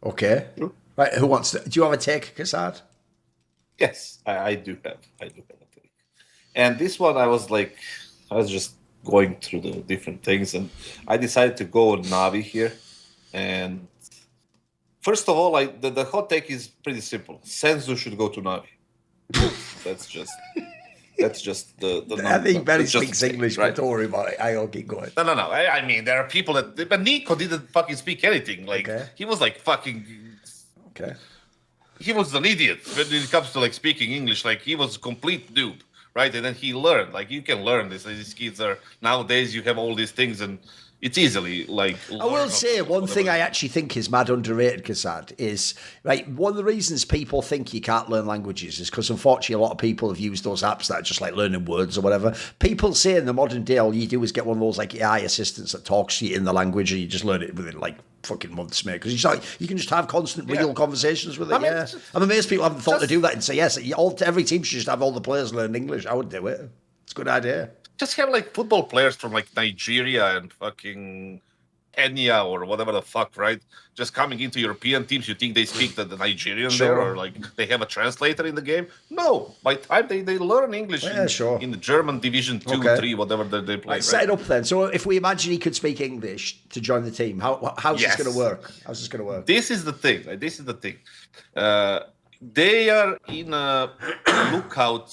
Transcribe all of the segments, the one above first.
Okay. True. Right. Who wants to? Do you have a take, Kassad? Yes, I do have. I do have a take. And this one, I was just going through the different things, and I decided to go on Navi here. And first of all, the hot take is pretty simple. Senzu should go to Navi. That's just the I think Benny just speaks English, right? but don't worry about it. I'll keep going. No. I mean, there are people that. But Nico didn't fucking speak anything. Like Okay. he was like fucking. Okay. He was an idiot when it comes to like speaking English. Like he was a complete noob, right? And then he learned. Like you can learn this. These kids are nowadays. You have all these things, and it's easily like. I will say one thing I actually think is mad underrated, Kassad, is right. One of the reasons people think you can't learn languages is because unfortunately a lot of people have used those apps that are just like learning words or whatever. People say in the modern day all you do is get one of those like AI assistants that talks to you in the language and you just learn it within like fucking months, mate. Because you can just have constant real conversations with it. I'm amazed people haven't thought to do that and say yes. Every team should just have all the players learn English. I would do it. It's a good idea. Just have like football players from like Nigeria and fucking Kenya or whatever the fuck, right? Just coming into European teams, you think they speak the Nigerian there, or like they have a translator in the game? No. By the time they learn English in the German Division 2, 3, whatever they play. Set it up then. So if we imagine he could speak English to join the team, how's this going to work? How's this going to work? This is the thing. Right? This is the thing. They are in a lookout.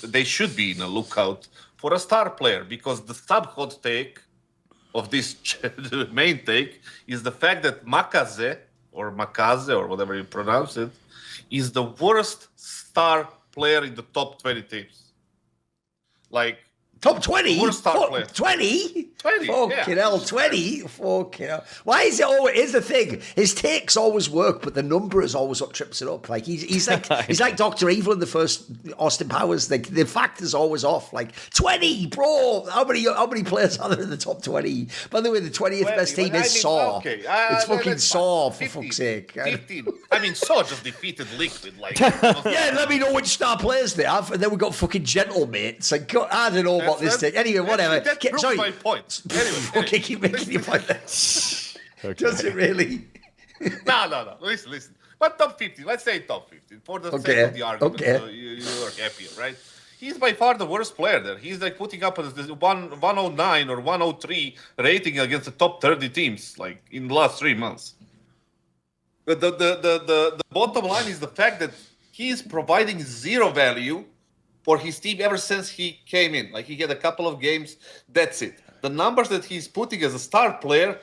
They should be in a lookout for a star player, because the sub-hot take of this main take is the fact that Makaze or whatever you pronounce it is the worst star player in the top 20 teams. Like top 20? Worst star player. 20? 20. Fucking hell, 20? Fucking hell. Why is it always? Here's the thing. His takes always work, but the number is always what trips it up. Like he's like Dr. Evil in the first Austin Powers. The fact is always off. Like 20, bro. How many players are there in the top 20? By the way, the 20th best team is Saw. Okay. It's fucking Saw, for 15, fuck's sake. 15. I mean, Saw just defeated Liquid. Like, yeah, let me know which star players they have. And then we got fucking Gentlemates. Like, I don't know about this thing. Anyway, whatever. That proves my point. Anyway, okay, keep making your point. Okay. Does it really? No. Listen. But top 15. Let's say top 15 for the sake of the argument. Okay. So you are happier, right? He's by far the worst player there. He's like putting up a 109 or 103 rating against the top 30 teams, like in the last 3 months. But the bottom line is the fact that he's providing zero value for his team ever since he came in. Like he had a couple of games, that's it. The numbers that he's putting as a star player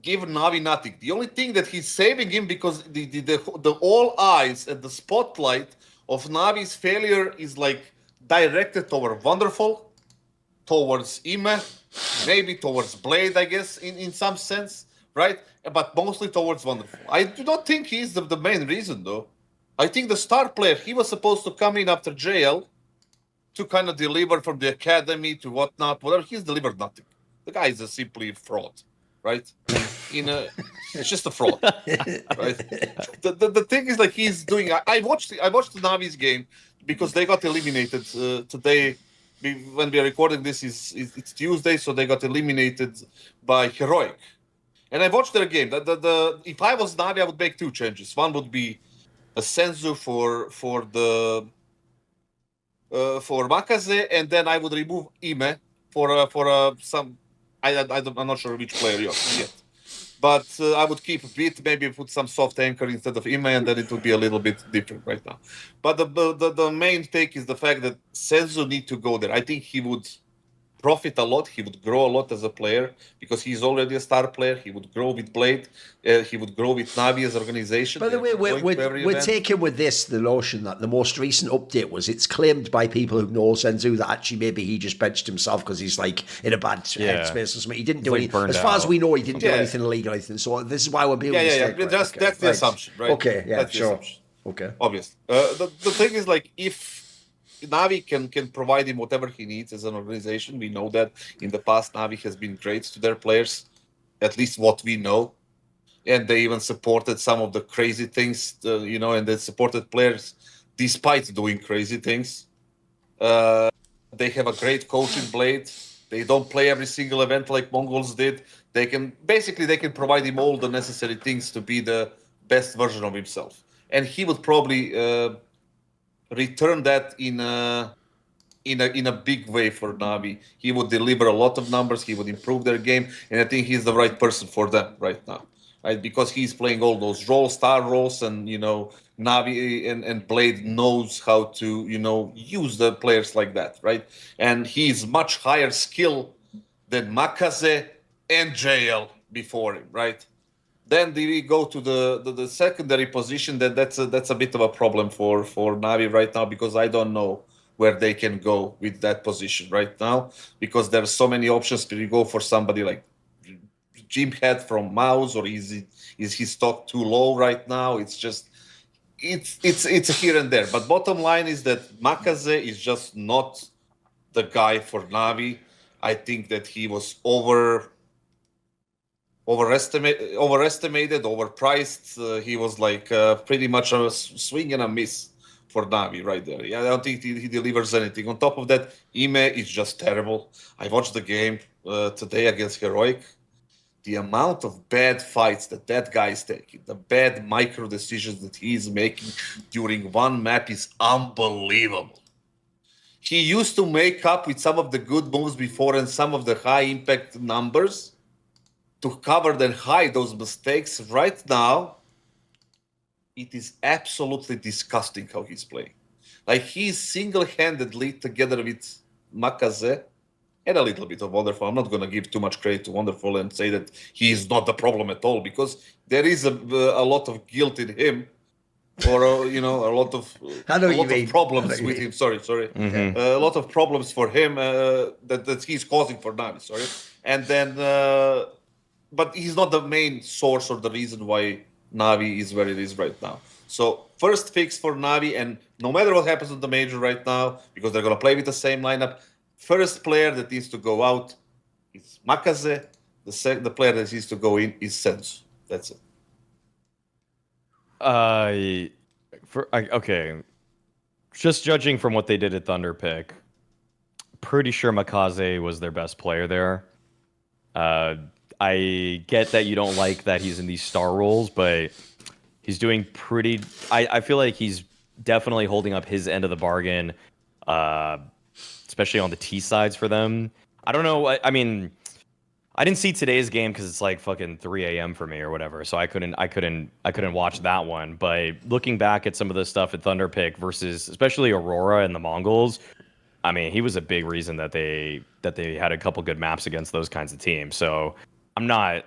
give Navi nothing. The only thing that he's saving him, because the all eyes and the spotlight of Navi's failure is like directed toward Wonderful, towards Ime, maybe towards Blade, I guess, in some sense, right? But mostly towards Wonderful. I do not think he's the main reason, though. I think the star player, he was supposed to come in after jail to kind of deliver from the academy to whatnot, whatever. He's delivered nothing. The guy is a simply fraud, right? It's just a fraud, right? The thing is, like, he's doing. I watched the Navi's game because they got eliminated today. When we are recording this, it's Tuesday, so they got eliminated by Heroic. And I watched their game. If I was Navi, I would make two changes. One would be a Senzu for Makaze, and then I would remove Ime for some. I'm not sure which player yet, but I would keep a bit, maybe put some soft anchor instead of Ime, and then it would be a little bit different right now. But the main take is the fact that Senzu need to go there. I think he would profit a lot. He would grow a lot as a player because he's already a star player. He would grow with Blade. He would grow with Navi as organization. By the way, we're taking with this the notion that the most recent update was it's claimed by people who know Senzu that actually maybe he just benched himself because he's like in a bad headspace or something. He didn't do anything. As far as we know, he didn't do anything illegal or anything. So this is why we're being That's the assumption, right? Okay, yeah, that's sure. Okay. Obviously. The thing is, like, if Navi can provide him whatever he needs as an organization. We know that in the past, Navi has been great to their players, at least what we know. And they even supported some of the crazy things, and they supported players despite doing crazy things. They have a great coach in Blade. They don't play every single event like Mongols did. They can provide him all the necessary things to be the best version of himself, and he would probably return that in a big way for Navi. He would deliver a lot of numbers. He would improve their game, and I think he's the right person for them right now, right? Because he's playing all those roles, star roles, and Navi and Blade knows how to use the players like that, right? And he's much higher skill than Makaze and JL before him, right? Then we go to the secondary position. That's a bit of a problem for Navi right now, because I don't know where they can go with that position right now, because there are so many options. Do you go for somebody like Jim Head from Mouse, or is his stock too low right now? It's just it's here and there. But bottom line is that Makaze is just not the guy for Navi. I think that he was overestimated, overpriced. He was like pretty much a swing and a miss for Navi right there. Yeah, I don't think he delivers anything. On top of that, Ime is just terrible. I watched the game today against Heroic. The amount of bad fights that guy is taking, the bad micro decisions that he is making during one map is unbelievable. He used to make up with some of the good moves before and some of the high impact numbers to cover and hide those mistakes. Right now, it is absolutely disgusting how he's playing. Like, he's single-handedly, together with Makaze and a little bit of Wonderful. I'm not going to give too much credit to Wonderful and say that he is not the problem at all, because there is a lot of guilt in him, or a lot of problems with him. Sorry. Mm-hmm. A lot of problems for him that he's causing for Navi. Sorry, and then, but he's not the main source or the reason why Navi is where it is right now. So first fix for Navi, and no matter what happens in the major right now, because they're going to play with the same lineup, first player that needs to go out is Makaze. The player that needs to go in is Senzu. That's it. Okay. Just judging from what they did at Thunderpick, pretty sure Makaze was their best player there. I get that you don't like that he's in these star roles, but he's doing pretty... I feel like he's definitely holding up his end of the bargain, especially on the T sides for them. I don't know. I mean, I didn't see today's game because it's like fucking 3 a.m. for me or whatever, so I couldn't watch that one. But looking back at some of the stuff at Thunderpick versus especially Aurora and the Mongols, I mean, he was a big reason that they had a couple good maps against those kinds of teams. So I'm not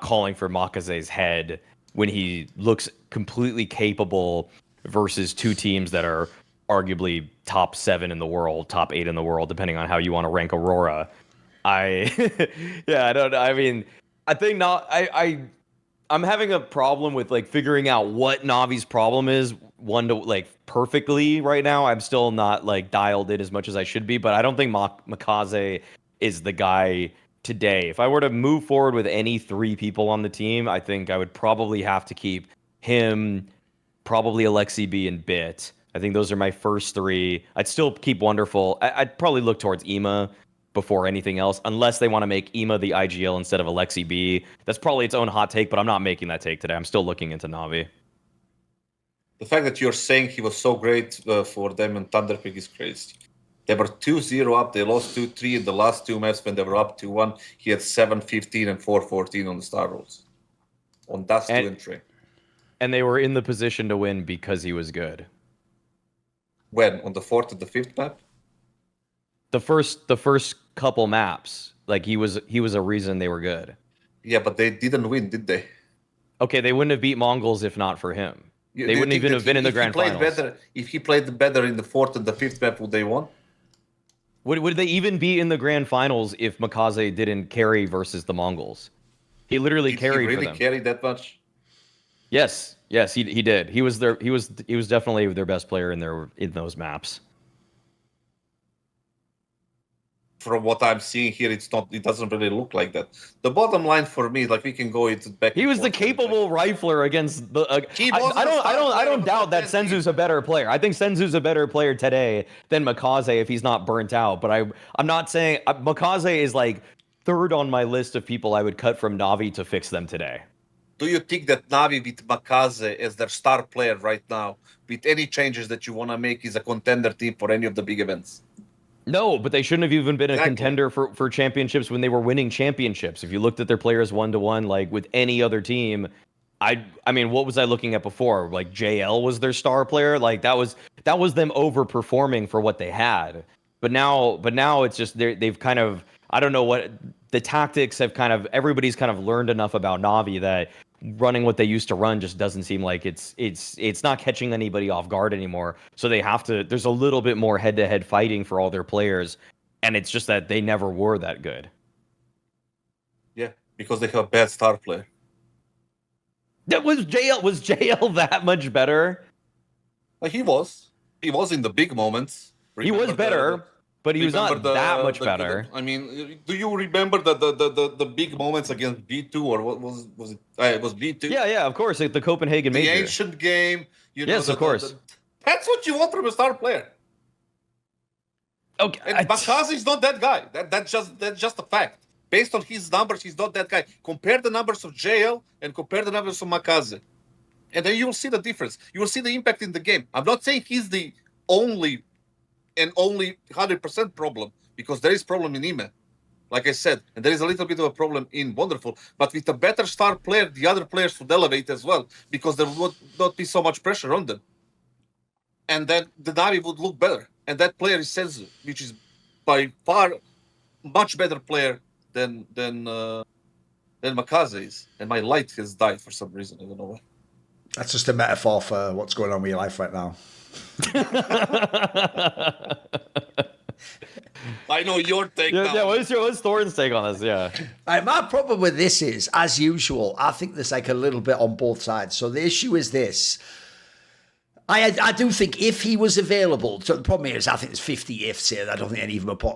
calling for Makaze's head when he looks completely capable versus two teams that are arguably top 7 in the world, top 8 in the world, depending on how you want to rank Aurora. I think I'm having a problem with like figuring out what Navi's problem is perfectly right now. I'm still not like dialed in as much as I should be, but I don't think Makaze is the guy today. If I were to move forward with any 3 people on the team, I think I would probably have to keep him, probably Alexi B and Bit. I think those are my first 3. I'd still keep Wonderful. I'd probably look towards Ema before anything else, unless they want to make Ema the IGL instead of Alexi B. That's probably its own hot take, but I'm not making that take today. I'm still looking into Navi. The fact that you're saying he was so great for them in Thunderpick is crazy. They were 2-0 up. They lost 2-3 in the last 2 maps when they were up 2-1. He had 7-15 and 4-14 on the star rolls. On Dust 2 and 3. And they were in the position to win because he was good. When? On the 4th and the 5th map? The first couple maps. Like he was a reason they were good. Yeah, but they didn't win, did they? Okay, they wouldn't have beat Mongols if not for him. They wouldn't even have been in the grand finals. If he played better in the 4th and the 5th map, would they won? Would they even be in the grand finals if Makaze didn't carry versus the Mongols? He literally carried for them. Did he really carry that much? Yes, he did. He was definitely their best player in those maps. from what I'm seeing here, it's not. It doesn't really look like that. The bottom line for me, like we can go into back. He was the capable rifler against the. I don't doubt that Senzu's a better player. I think Senzu's a better player today than Makaze if he's not burnt out. But I'm not saying Makaze is like third on my list of people I would cut from Na'Vi to fix them today. Do you think that Na'Vi with Makaze as their star player right now, with any changes that you want to make, is a contender team for any of the big events? No, but they shouldn't have even been a contender for championships when they were winning championships. If you looked at their players 1-to-1, like with any other team, I mean, what was I looking at before? Like JL was their star player. Like that was them overperforming for what they had. But now it's just they've kind of, I don't know what the tactics have kind of, everybody's kind of learned enough about Na'Vi that running what they used to run just doesn't seem like it's not catching anybody off guard anymore. So they have to, there's a little bit more head-to-head fighting for all their players, and it's just that they never were that good. Yeah, because they have a bad star player. That was JL that much better? He was in the big moments. He was better. But he was not that much better. I mean, do you remember the big moments against B2 or what was it? It was B2. Yeah, of course, like the Copenhagen Major. The ancient game. Yes, of course. That's what you want from a star player. Okay, and Makaze is not that guy. That's just a fact. Based on his numbers, he's not that guy. Compare the numbers of JL and compare the numbers of Makaze, and then you will see the difference. You will see the impact in the game. I'm not saying he's the only 100% problem, because there is problem in Ime, like I said, and there is a little bit of a problem in Wonderful, but with a better star player, the other players would elevate as well, because there would not be so much pressure on them, and then the Na'Vi would look better, and that player is Senzu, which is by far much better player than Makaze is, and my light has died for some reason, I don't know why. That's just a metaphor for what's going on with your life right now. I know your take now. Yeah, what's Thorin's take on this? Yeah. My problem with this is, as usual, I think there's like a little bit on both sides. So the issue is this. I do think if he was available, so the problem is I think there's 50 ifs here. I don't think any of them are put.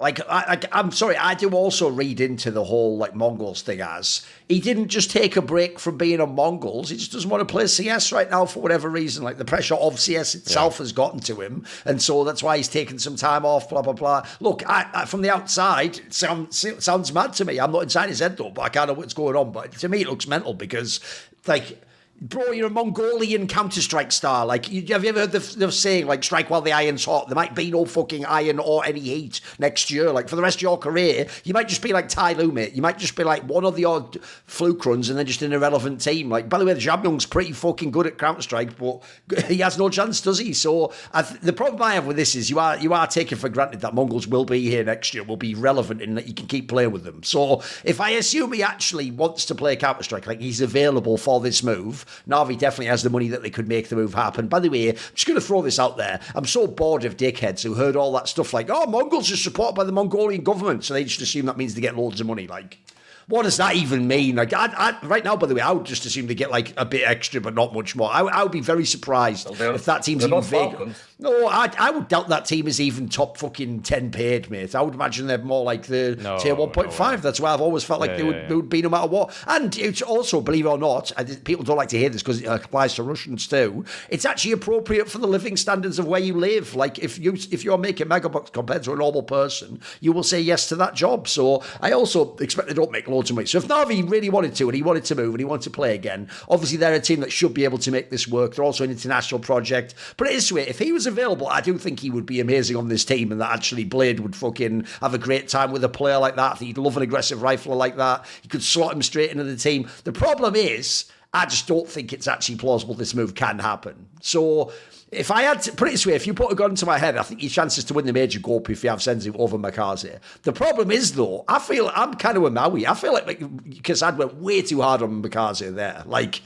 I'm sorry, I do also read into the whole like Mongols thing as he didn't just take a break from being on Mongols. He just doesn't want to play CS right now for whatever reason. Like the pressure of CS itself has gotten to him, and so that's why he's taken some time off. Blah blah blah. Look, I from the outside, it sounds mad to me. I'm not inside his head though, but I can't know what's going on. But to me, it looks mental because like. Bro, you're a Mongolian Counter-Strike star. Like, have you ever heard the saying, like, strike while the iron's hot? There might be no fucking iron or any heat next year. Like, for the rest of your career, you might just be like Ty Lue, mate. You might just be like one of the odd fluke runs and then just an irrelevant team. Like, by the way, the Jamyung's pretty fucking good at Counter-Strike, but he has no chance, does he? So, the problem I have with this is you are taking for granted that Mongols will be here next year, will be relevant in that you can keep playing with them. So, if I assume he actually wants to play Counter-Strike, like he's available for this move, Na'Vi definitely has the money that they could make the move happen. By the way, I'm just going to throw this out there. I'm so bored of dickheads who heard all that stuff like, oh, Mongols are supported by the Mongolian government, so they just assume that means they get loads of money. Like, what does that even mean? Like, right now, by the way, I would just assume they get like a bit extra, but not much more. I would be very surprised if that team's even vague. No, I would doubt that team is even top fucking 10 paid, mate. I would imagine they're more like the tier 1.5. That's why I've always felt like they would be no matter what. And it's also, believe it or not, people don't like to hear this because it applies to Russians too. It's actually appropriate for the living standards of where you live. Like if you're making megabucks compared to a normal person, you will say yes to that job. So I also expect they don't make loads of money. So if Na'Vi really wanted to, and he wanted to move, and he wanted to play again, obviously they're a team that should be able to make this work. They're also an international project. But it is way, if he was available, I do think he would be amazing on this team, and that actually Blade would fucking have a great time with a player like that. I think he'd love an aggressive rifler like that. You could slot him straight into the team. The problem is, I just don't think it's actually plausible this move can happen. So if I had to put it this way, if you put a gun to my head, I think your chances to win the major go up if you have Senzu over Makaze. The problem is, though, I feel I'm kind of a Maui. I feel like Kassad went way too hard on Makaze there. Like,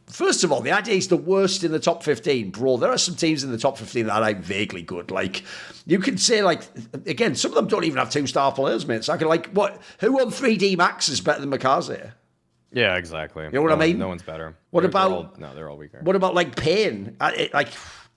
first of all, the idea is the worst in the top 15. Bro, there are some teams in the top 15 that are like vaguely good. Like, you could say, like, again, some of them don't even have 2-star players, mate. So I could, like, who on 3D Max is better than Makaze? Yeah, exactly. You know what I mean? No one's better. They're all weaker. What about like Payne?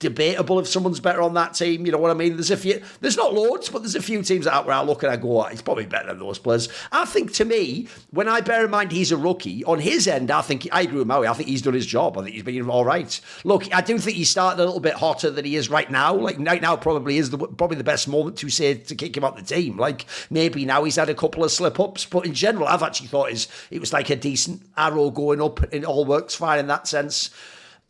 debatable if someone's better on that team. You know what I mean? There's not loads, but there's a few teams out where I look and I go, he's probably better than those players. I think, to me, when I bear in mind he's a rookie, on his end, I agree with Maui. I think he's done his job. I think he's been all right. Look, I do think he started a little bit hotter than he is right now. Like, right now probably is probably the best moment to kick him out the team. Like, maybe now he's had a couple of slip-ups, but in general, I've actually thought it was like a decent arrow going up. It all works fine in that sense.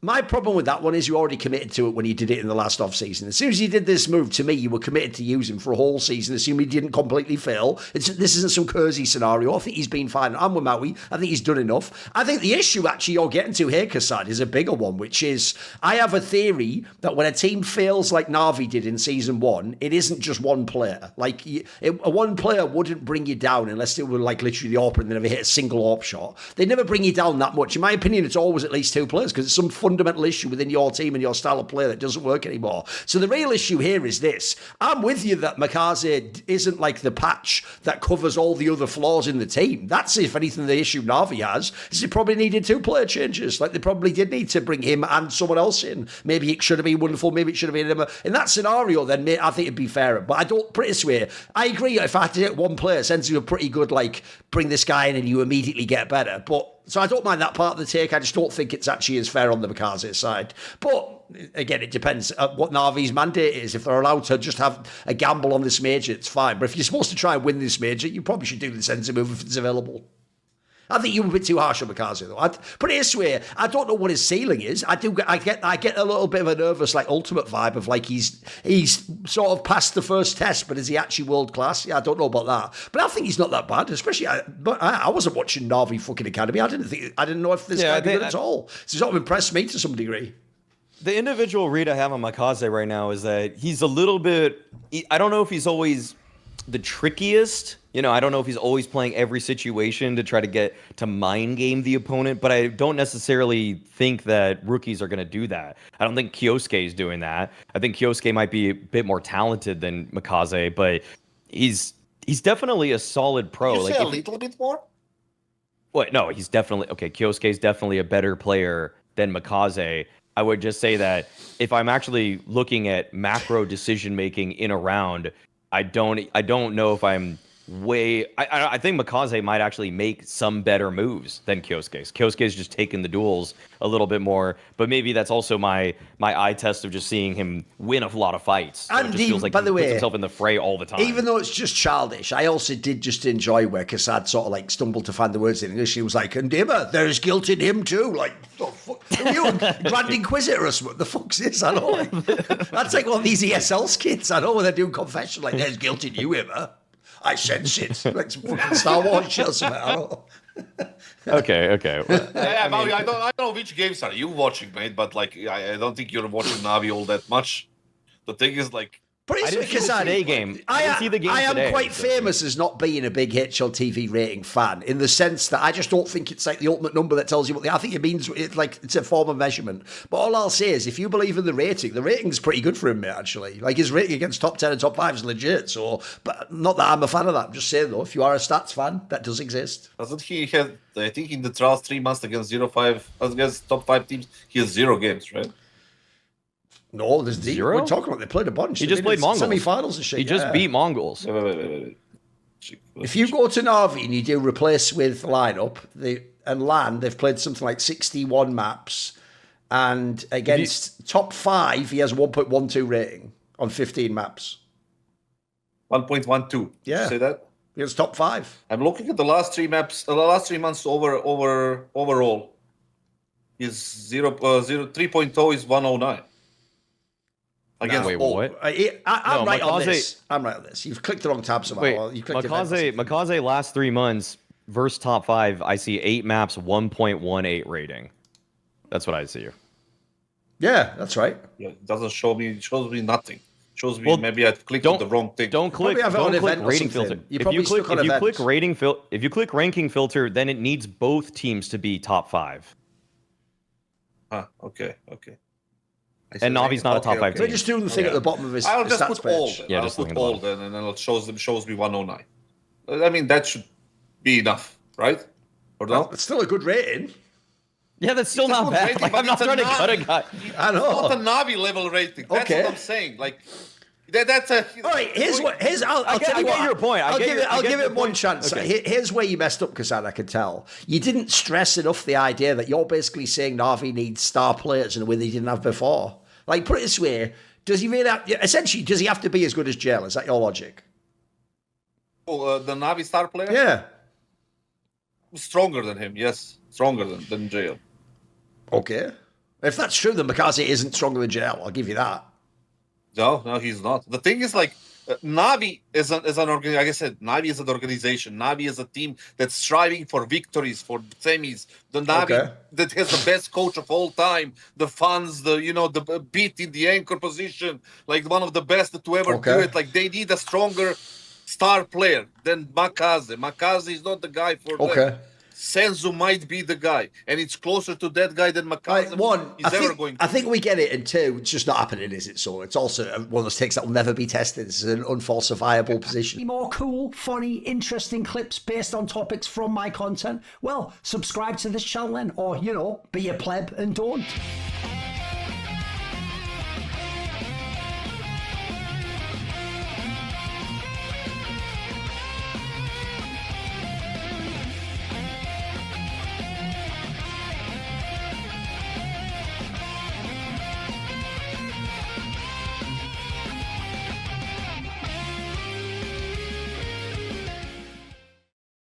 My problem with that one is you already committed to it when you did it in the last off-season. As soon as you did this move, to me, you were committed to use him for a whole season, assuming he didn't completely fail. This isn't some Kersey scenario. I think he's been fine. I'm with Maui. I think he's done enough. I think the issue, actually, you're getting to here, Kassad, is a bigger one, which is I have a theory that when a team fails like Na'Vi did in Season 1, it isn't just one player. Like, one player wouldn't bring you down unless it were, like, literally the AWP and they never hit a single AWP shot. They'd never bring you down that much. In my opinion, it's always at least two players because it's some fundamental issue within your team and your style of play that doesn't work anymore. So the real issue here is this. I'm with you that Makaze isn't like the patch that covers all the other flaws in the team. That's, if anything, the issue Na'Vi has, is he probably needed 2 player changes. Like, they probably did need to bring him and someone else in. Maybe it should have been wonderful. Maybe it should have been him. In that scenario, then I think it'd be fairer. But I don't, put it this way, I agree, if I had to hit one player, Senzu a pretty good, like, bring this guy in and you immediately get better. But so I don't mind that part of the take. I just don't think it's actually as fair on the Makaze side. But again, it depends what Na'Vi's mandate is. If they're allowed to just have a gamble on this major, it's fine. But if you're supposed to try and win this major, you probably should do the Senzu move if it's available. I think you were a bit too harsh on Makaze, though. Put it this way, I don't know what his ceiling is. I get a little bit of a nervous, like, ultimate vibe of, like, he's sort of passed the first test, but is he actually world class? Yeah, I don't know about that. But I think he's not that bad, especially, I wasn't watching Na'Vi fucking Academy. I didn't know if this guy was good at all. So it sort of impressed me to some degree. The individual read I have on Makaze right now is that he's a little bit, I don't know if he's always the trickiest. You know, I don't know if he's always playing every situation to try to get to mind game the opponent, but I don't necessarily think that rookies are going to do that. I don't think Kyosuke is doing that. I think Kyosuke might be a bit more talented than Makaze, but he's definitely a solid pro. You say a little bit more? What? No, he's definitely okay. Kyosuke is definitely a better player than Makaze. I would just say that if I'm actually looking at macro decision making in a round, I don't know if I'm I think Makaze might actually make some better moves than Kyosuke's. Kyosuke's just taken the duels a little bit more, but maybe that's also my eye test of just seeing him win a lot of fights. So and it just feels like by he the way, puts himself in the fray all the time. Even though it's just childish, I also did just enjoy where Kassad sort of like stumbled to find the words in English. He was like, and Dimmer, there's guilt in him too. Like, oh, fuck, are you Grand Inquisitor or something? The fuck's this? I know. Like, that's like one of these ESL skits. I know when they're doing confession, like, there's guilt in you, Dimmer. I sense it. Like some fucking Star Wars shit or something. I don't know. Okay. Well, Yeah, Maui, I don't know which games are you watching, mate, but like I don't think you're watching Na'Vi all that much. The thing is, like, I didn't see the today game. I didn't see the game I am today, quite famous as not being a big HLTV rating fan, in the sense that I just don't think it's like the ultimate number that tells you what I think it means. It's a form of measurement. But all I'll say is, if you believe in the rating's pretty good for him, mate, actually. Like, his rating against top 10 and top 5 is legit. So, but not that I'm a fan of that. I'm just saying, though, if you are a stats fan, that does exist. doesn't he have, I think in the trials 3 months against 0-5, against top 5 teams, he has 0 games, right? No, there's Zero? We're talking about they played a bunch. He just played Mongols. Semi-finals and shit. He just beat Mongols. Wait. If you go to Na'Vi and you do replace with lineup, and LAN, they've played something like 61 maps, and against top 5, he has 1.12 rating on 15 maps. 1.12. Yeah. Did you say that? Against top 5. I'm looking at the last 3 maps, the last 3 months overall. Is 3.0 is 109. Against Wait, all. what? I'm No, right on Makaze- this. I'm right on this. You've clicked the wrong tab somehow. Wait, Well, you clicked event. Makaze last 3 months versus top 5, I see 8 maps, 1.18 rating. That's what I see. Yeah, that's right. Yeah, it doesn't show me. It shows me nothing. It shows me Well, maybe I clicked on the wrong thing. Don't click. Probably have it on Don't click event or rating something. filter. You probably stuck on event. If you click ranking filter, then it needs both teams to be top 5. Okay. And Navi's not a top 5 They're team. just doing the thing at the bottom of his I'll just stats put all. page. Yeah, I'll just put looking all bottom. then, and then it shows me 109. I mean, that should be enough, right? Or Well, not? it's still a good rating. Yeah, that's still It's a not good bad. rating, Like, but I'm not it's a trying to cut a Navi. guy. I know. It's not a Navi level rating. That's Okay. what I'm saying. Like that's a. All right, I'll get- tell I you get what, your point. I'll give your it one point. chance. Okay. Here's where you messed up, Kazan, I can tell. You didn't stress enough the idea that you're basically saying Navi needs star players in a way they didn't have before. Like, put it this way, does he really essentially, does he have to be as good as Jail? Is that your logic? Oh, the Navi star player? Yeah. Stronger than him, yes. Stronger than Jail. Okay. If that's true, then Makaze isn't stronger than Jail. I'll give you that. No, he's not. The thing is, like, Navi is an organization. Like I said, Navi is an organization. Navi is a team that's striving for victories, for semis. The Navi that has the best coach of all time, the funds, the beat in the anchor position, like one of the best to ever do it. Like they need a stronger star player than Makaze. Makaze is not the guy for them. Senzu might be the guy, and it's closer to that guy than Makaze. I think we get it, and two, it's just not happening, is it? So it's also one of those takes that will never be tested. This is an unfalsifiable position. More cool, funny, interesting clips based on topics from my content? Well, subscribe to this channel then, or, be a pleb and don't.